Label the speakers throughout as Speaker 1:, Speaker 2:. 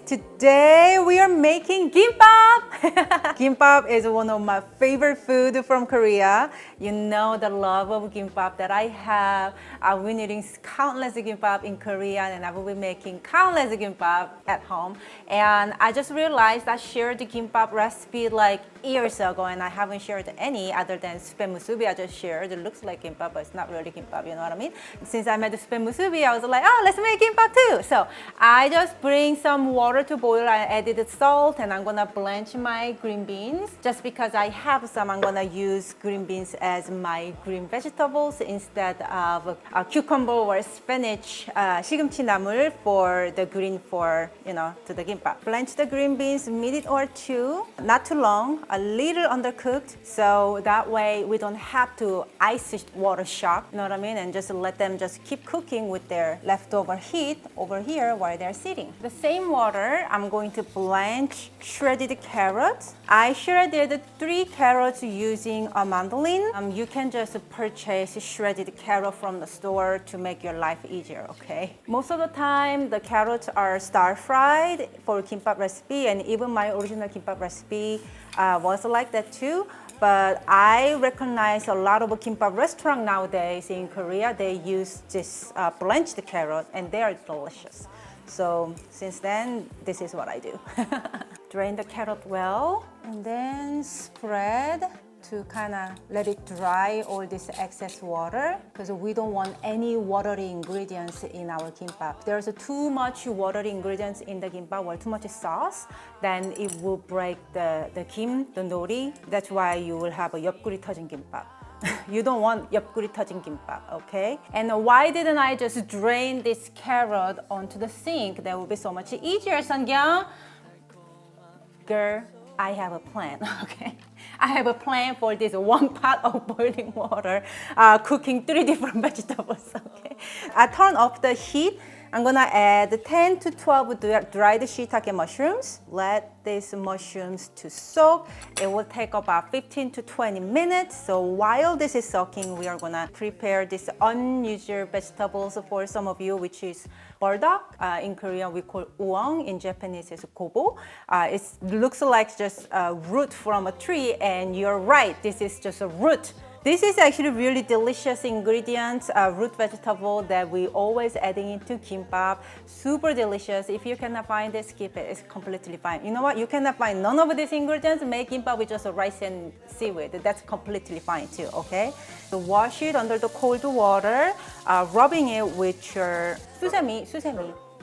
Speaker 1: Today we are making gimbap. Gimbap is one of my favorite food from Korea. You know the love of gimbap that I have. I've been eating countless gimbap in Korea and I will be making countless gimbap at home. And I just realized I shared the gimbap recipe like years ago and I haven't shared any other than spam musubi I just shared. It looks like gimbap but it's not really gimbap, you know what I mean? Since I made the spam musubi, I was like, oh, let's make gimbap too. So I just bring some water to boil. I added salt and I'm gonna blanch my green beans. Just because I have some, I'm gonna use green beans as my green vegetables instead of a cucumber or spinach, 시금치 나물 for the green for, to the gimbap. Blanch the green beans a minute or two, not too long, a little undercooked, so that way we don't have to ice water shock, you know what I mean? And just let them just keep cooking with their leftover heat over here while they're sitting. The same water, I'm going to blanch shredded carrots. I shredded 3 carrots using a mandolin. You can just purchase shredded carrot from the store to make your life easier, okay? Most of the time, the carrots are stir-fried for kimbap recipe, and even my original kimbap recipe was like that too. But I recognize a lot of kimbap restaurants nowadays in Korea, they use this blanched carrot and they are delicious. So since then, this is what I do. Drain the carrot well and then spread to kind of let it dry all this excess water because we don't want any watery ingredients in our kimbap. There's too much watery ingredients in the kimbap or too much sauce, then it will break the nori. That's why you will have a 옆구리 터진 kimbap. You don't want 옆구리 터진 kimbap, okay? And why didn't I just drain this carrot onto the sink? That would be so much easier, Seonkyoung. Girl, I have a plan, okay? I have a plan for this one pot of boiling water, cooking 3 different vegetables, okay? I turn off the heat. I'm gonna add 10 to 12 dried shiitake mushrooms. Let these mushrooms to soak. It will take about 15 to 20 minutes. So while this is soaking, we are gonna prepare this unusual vegetables for some of you, which is Burdock. In Korean, we call uong. In Japanese, it's gobo. It looks like just a root from a tree, and you're right, this is just a root. This is actually really delicious ingredients, root vegetable that we always adding into kimbap. Super delicious. If you cannot find it, skip it. It's completely fine. You know what? You cannot find none of these ingredients. Make kimbap with just rice and seaweed. That's completely fine too, okay? So wash it under the cold water, rubbing it with your sesame,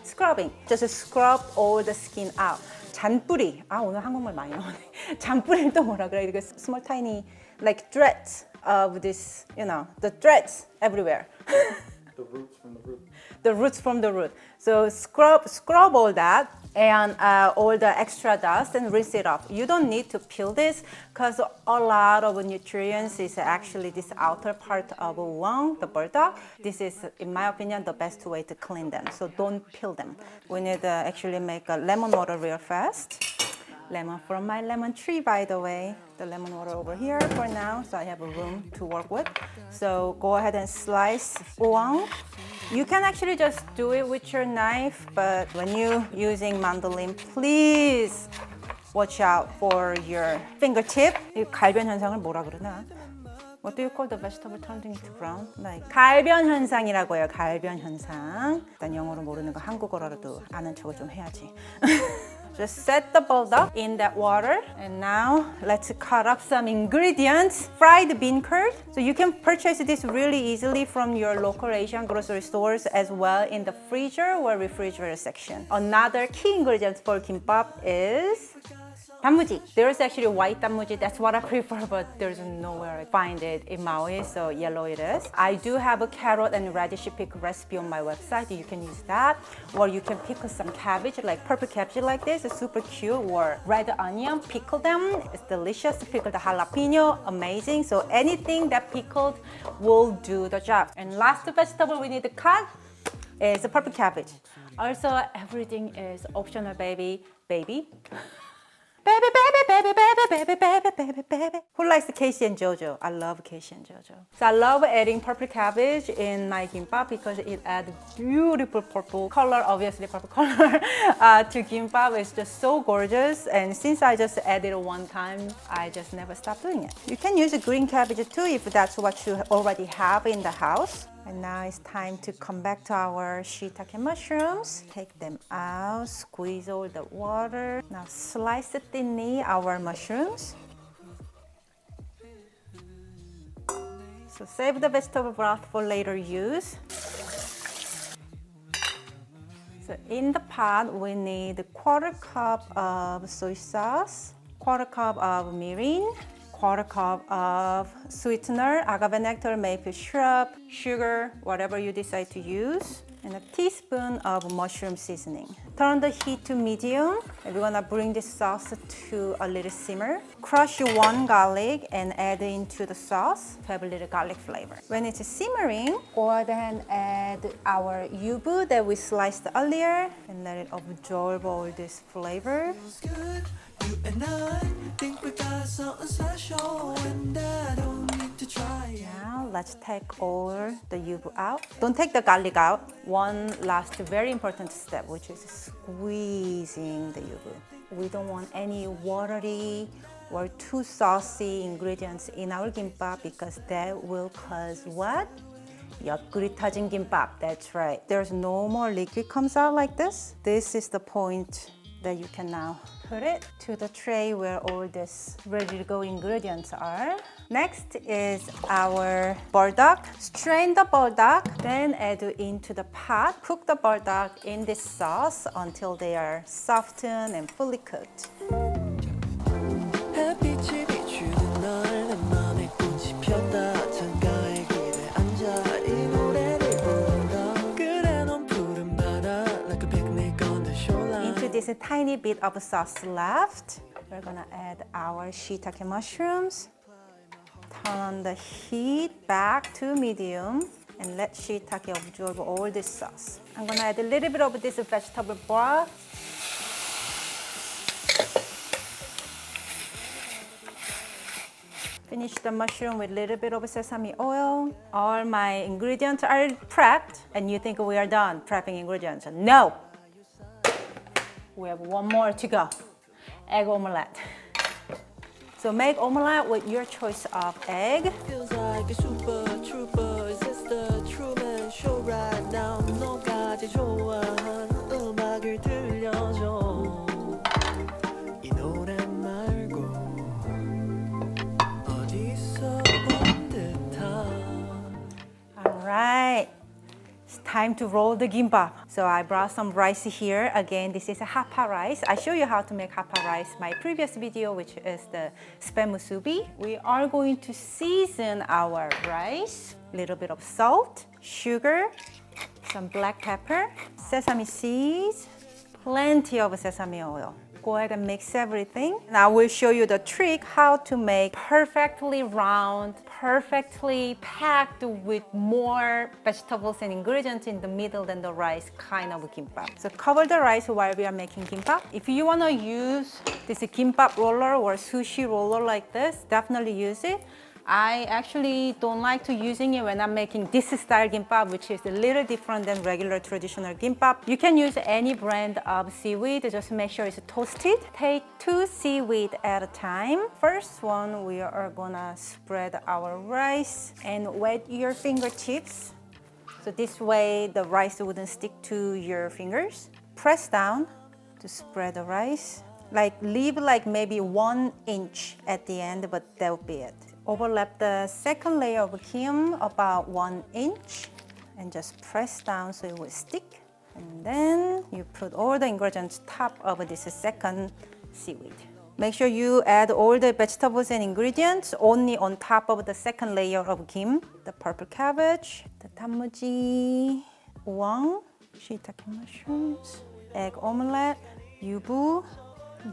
Speaker 1: scrubbing. Just scrub all the skin out. 잔뿌리. 오늘 한국말 많이 나오네. 잔뿌리를 또 뭐라 그래? 이거 small tiny like threads of this, the threads everywhere.
Speaker 2: The roots from the root.
Speaker 1: The roots from the root. So scrub all that and all the extra dust and rinse it off. You don't need to peel this because a lot of nutrients is actually this outer part of uong, the burdock. This is, in my opinion, the best way to clean them. So don't peel them. We need to actually make a lemon water real fast. Lemon from my lemon tree, by the way. The lemon water over here for now, so I have a room to work with. So go ahead and slice uong. You can actually just do it with your knife, but when you're using mandolin, please watch out for your fingertip. 이 갈변 현상을 뭐라 그러나? What do you call the vegetable turning to brown? Like 갈변 현상이라고 해요. 갈변 현상. 일단 영어로 모르는 거 한국어로라도 아는 척을 좀 해야지. Just set the burdock in that water. And now let's cut up some ingredients. Fried beancurd. So you can purchase this really easily from your local Asian grocery stores as well in the freezer or refrigerator section. Another key ingredient for kimbap is danmuji. There's actually white danmuji. That's what I prefer, but there's nowhere I find it in Maui, so yellow it is. I do have a carrot and radish pickle recipe on my website. You can use that, or you can pickle some cabbage, like purple cabbage like this. It's super cute. Or red onion, pickle them. It's delicious. Pickle the jalapeno, amazing. So anything that pickled will do the job. And last vegetable we need to cut is the purple cabbage. Also, everything is optional, baby. Baby, baby, baby, baby, baby, baby, baby, baby. Who likes the Casey and JoJo? I love Casey and JoJo. So I love adding purple cabbage in my gimbap because it adds beautiful purple color, obviously purple color, to gimbap. It's just so gorgeous. And since I just added it one time, I just never stopped doing it. You can use a green cabbage too if that's what you already have in the house. And now it's time to come back to our shiitake mushrooms. Take them out, squeeze all the water. Now slice thinly our mushrooms. So save the vegetable broth for later use. So in the pot, we need 1/4 cup of soy sauce, 1/4 cup of mirin, 1/4 cup of sweetener, agave nectar, maple syrup, sugar, whatever you decide to use, and a teaspoon of mushroom seasoning. Turn the heat to medium, and we're gonna bring this sauce to a little simmer. Crush 1 garlic and add into the sauce to have a little garlic flavor. When it's simmering, go ahead and add our yubu that we sliced earlier and let it absorb all this flavor.
Speaker 3: You and I think we got something special, and I don't need to try.
Speaker 1: Now let's take all the yubu out. Don't take the garlic out. One last very important step, which is squeezing the yubu. We don't want any watery or too saucy ingredients in our gimbap because that will cause what? 옆구리 터진 gimbap. That's right. There's no more liquid comes out like this. This is the point that you can now put it to the tray where all this ready to go ingredients are. Next is our burdock. Strain the burdock, then add into the pot. Cook the burdock in this sauce until they are softened and fully cooked.
Speaker 3: 햇빛이 비추는 날 내 맘에 꽃이 폈다 창가에 길에 앉아 이 노래를 부른다 그래 넌 푸른 바다 like a picnic on the shoreline.
Speaker 1: Into this tiny bit of sauce left, we're gonna add our shiitake mushrooms. Turn on the heat back to medium and let shiitake absorb all this sauce. I'm gonna add a little bit of this vegetable broth. Finish the mushroom with a little bit of sesame oil. All my ingredients are prepped, and you think we are done prepping ingredients. No! We have one more to go. Egg omelette. So make omelette with your choice of egg.
Speaker 3: Feels like a super trooper. Is this the Truman Show right now? 너가 제일 좋아하는 음악을 들려줘. 이 노래 말고 어디서 본 듯한.
Speaker 1: All right. It's time to roll the gimbap. So I brought some rice here. Again, this is a hapa rice. I show you how to make hapa rice my previous video, which is the spam musubi. We are going to season our rice. A little bit of salt, sugar, some black pepper, sesame seeds, plenty of sesame oil. Go ahead and mix everything. And I will show you the trick how to make perfectly round, perfectly packed with more vegetables and ingredients in the middle than the rice kind of gimbap. So cover the rice while we are making gimbap. If you want to use this gimbap roller or sushi roller like this, definitely use it. I actually don't like to using it when I'm making this style gimbap, which is a little different than regular traditional gimbap. You can use any brand of seaweed, just make sure it's toasted. Take 2 seaweed at a time. First one, we are gonna spread our rice and wet your fingertips. So this way the rice wouldn't stick to your fingers. Press down to spread the rice. Leave maybe 1 inch at the end, but that'll be it. Overlap the second layer of kim about 1 inch and just press down so it will stick. And then you put all the ingredients top of this second seaweed. Make sure you add all the vegetables and ingredients only on top of the second layer of kim. The purple cabbage, the danmuji, uwang, shiitake mushrooms, egg omelette, yubu,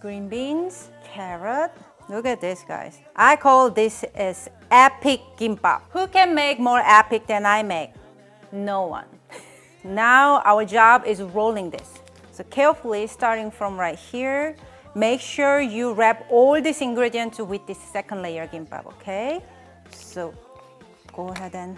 Speaker 1: green beans, carrot. Look at this, guys. I call this is epic gimbap. Who can make more epic than I make? No one. Now our job is rolling this. So carefully, starting from right here, make sure you wrap all these ingredients with this second layer gimbap, okay? So go ahead and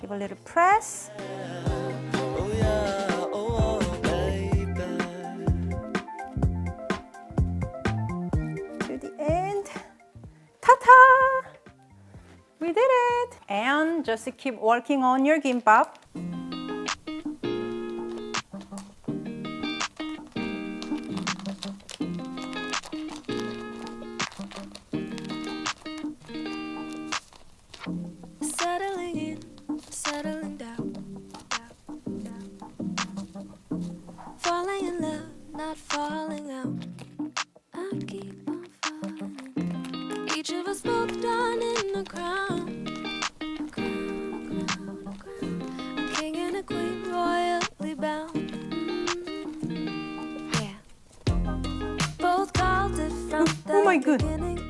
Speaker 1: give a little press.
Speaker 3: Oh yeah, oh baby.
Speaker 1: To the end. Ta-ta! We did it! And just keep working on your gimbap.
Speaker 3: Settling in, settling down. Falling in love, not falling out. I keep on falling. Each of us both done in the crown. A king and a queen royally bound. Yeah. Both called it from the
Speaker 1: Oh my God.
Speaker 3: beginning.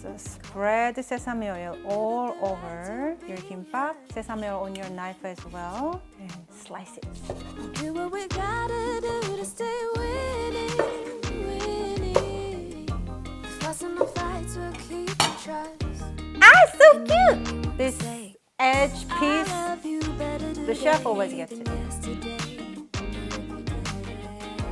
Speaker 1: So spread the sesame oil all over your gimbap. Sesame oil on your knife as well. And slice it.
Speaker 3: Do what we gotta do to stay winning, winning. Fussing the fights will keep the trust.
Speaker 1: Ah, so cute! This edge
Speaker 3: I
Speaker 1: piece,
Speaker 3: love you better
Speaker 1: the chef always gets
Speaker 3: than
Speaker 1: it.
Speaker 3: yesterday.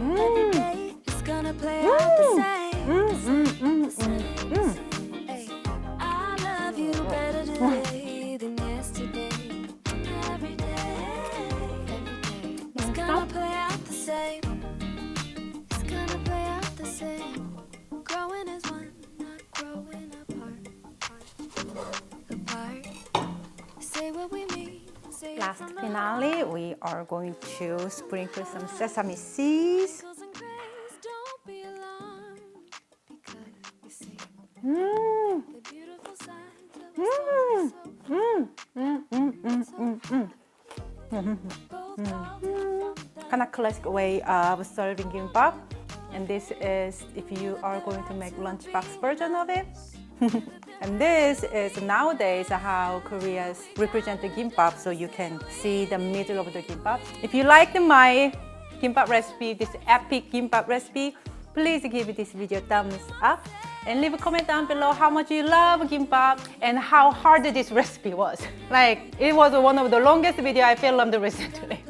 Speaker 1: Mm.
Speaker 3: Every day it's gonna play out the same. Hey, I love you better today than yesterday. Every day, it's gonna play out the same. It's gonna play out the same. Growing as one, not growing apart. Apart. Say what we mean. Say it
Speaker 1: Last
Speaker 3: from the
Speaker 1: finale, we are going to sprinkle some sesame seeds.
Speaker 3: Goes and grace, don't be alarmed. Because you see
Speaker 1: Mm.
Speaker 3: the beautiful signs of
Speaker 1: Mm.
Speaker 3: a star
Speaker 1: Mm. Mm. Mm. Mm. Mm. Mm.
Speaker 3: both called from the
Speaker 1: Kind of classic way of serving gimbap. And this is if you are going to make lunchbox version of it. And this is nowadays how Korea's represent the gimbap, so you can see the middle of the gimbap. If you liked my gimbap recipe, this epic gimbap recipe, please give this video a thumbs up and leave a comment down below how much you love gimbap and how hard this recipe was. Like, it was one of the longest video I filmed recently.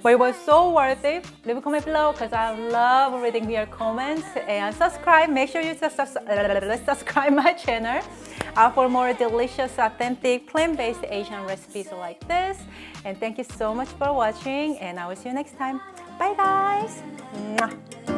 Speaker 1: But it was so worth it. Leave a comment below because I love reading your comments, and subscribe. Make sure you subscribe my channel for more delicious, authentic, plant-based Asian recipes like this. And thank you so much for watching, and I will see you next time. Bye guys. Mwah.